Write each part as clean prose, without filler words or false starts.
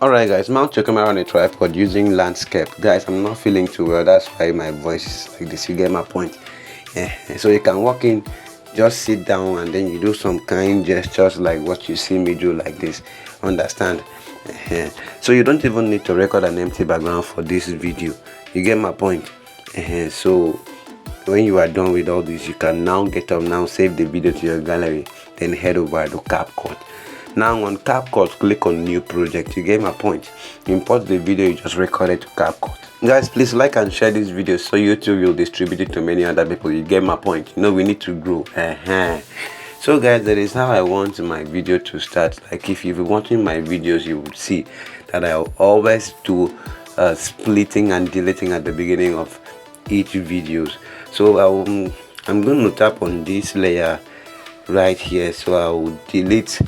Alright guys, mount your camera on a tripod using landscape. Guys, I'm not feeling too well, that's why my voice is like this. You get my point. So you can walk in, just sit down, and then you do some kind gestures like what you see me do like this. Understand? So you don't even need to record an empty background for this video. You get my point. So when you are done with all this, you can now get up, now save the video to your gallery, then head over to Capcut. Now on Capcut, click on new project. You get my point. Import the video you just recorded to Capcut. Guys, please like and share this video so YouTube will distribute it to many other people. You get my point. You know, we need to grow. So guys, that is how I want my video to start. Like if you've been watching my videos, you would see that I always do splitting and deleting at the beginning of each videos. So I'm going to tap on this layer right here. So I will delete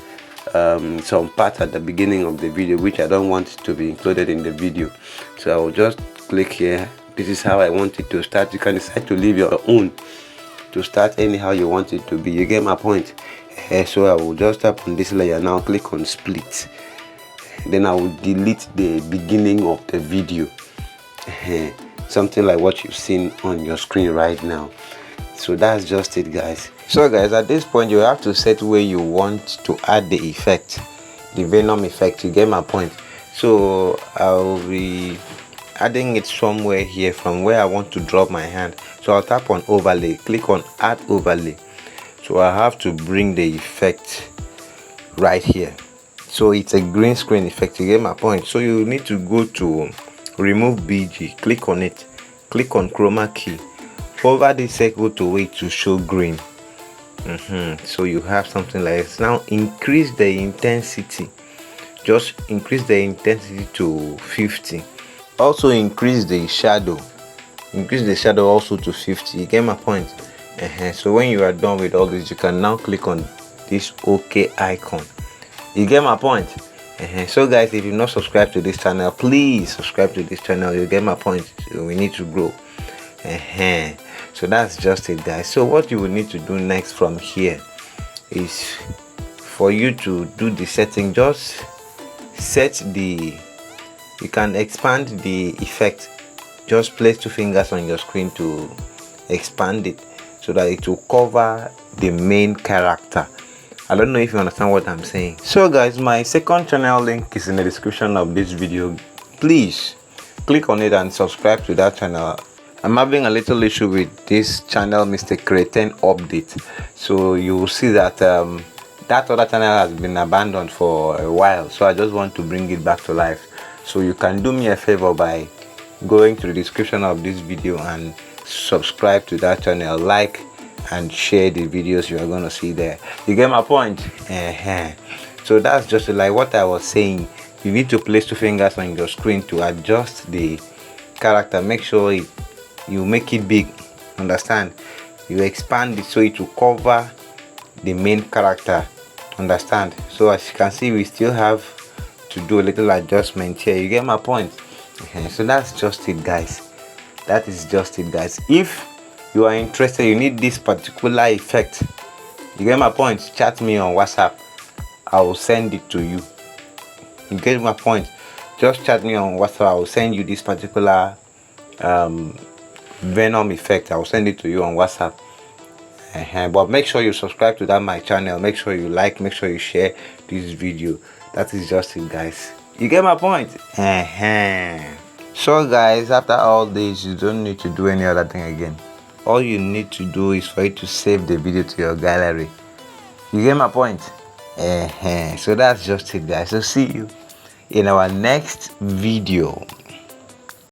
some part at the beginning of the video which I don't want it to be included in the video. So I will just click here. This is how I want it to start. You can decide to leave your own to start anyhow you want it to be. You get my point. So I will just tap on this layer now, click on split, then I will delete the beginning of the video, something like what you've seen on your screen right now. So that's just it, guys. So guys, at this point you have to set where you want to add the effect, the Venom effect. You get my point. So I'll be adding it somewhere here from where I want to drop my hand. So I'll tap on overlay, click on add overlay. So I have to bring the effect right here. So it's a green screen effect. You get my point. So you need to go to remove BG, click on it, click on chroma key, hover the circle to wait to show green. So you have something like this. Now increase the intensity, just increase the intensity to 50. Also increase the shadow also to 50. You get my point. So when you are done with all this, you can now click on this OK icon. You get my point. So guys, if you're not subscribed to this channel, please subscribe to this channel. You get my point. So we need to grow. So that's just it, guys. So what you will need to do next from here is for you to do the setting. Just set the, you can expand the effect. Just place 2 fingers on your screen to expand it so that it will cover the main character. I don't know if you understand what I'm saying. So guys, my second channel link is in the description of this video. Please click on it and subscribe to that channel. I'm having a little issue with this channel, Mr. Cretin update. So you will see that that other channel has been abandoned for a while. So I just want to bring it back to life. So you can do me a favor by going to the description of this video and subscribe to that channel, like and share the videos you are going to see there. You get my point. So that's just like what I was saying. You need to place 2 fingers on your screen to adjust the character. Make sure you make it big. Understand? You expand it so it will cover the main character. Understand? So as you can see, we still have to do a little adjustment here. You get my point. So that's just it, guys. That is just it, guys. If you are interested, you need this particular effect, you get my point, chat me on WhatsApp. I will send it to you. You get my point. Just chat me on WhatsApp. I will send you this particular Venom effect. I will send it to you on WhatsApp. But make sure you subscribe to my channel. Make sure you like, make sure you share this video. That is just it, guys. You get my point. So guys, after all this, you don't need to do any other thing again. All you need to do is for you to save the video to your gallery. You get my point. So that's just it, guys. So see you in our next video.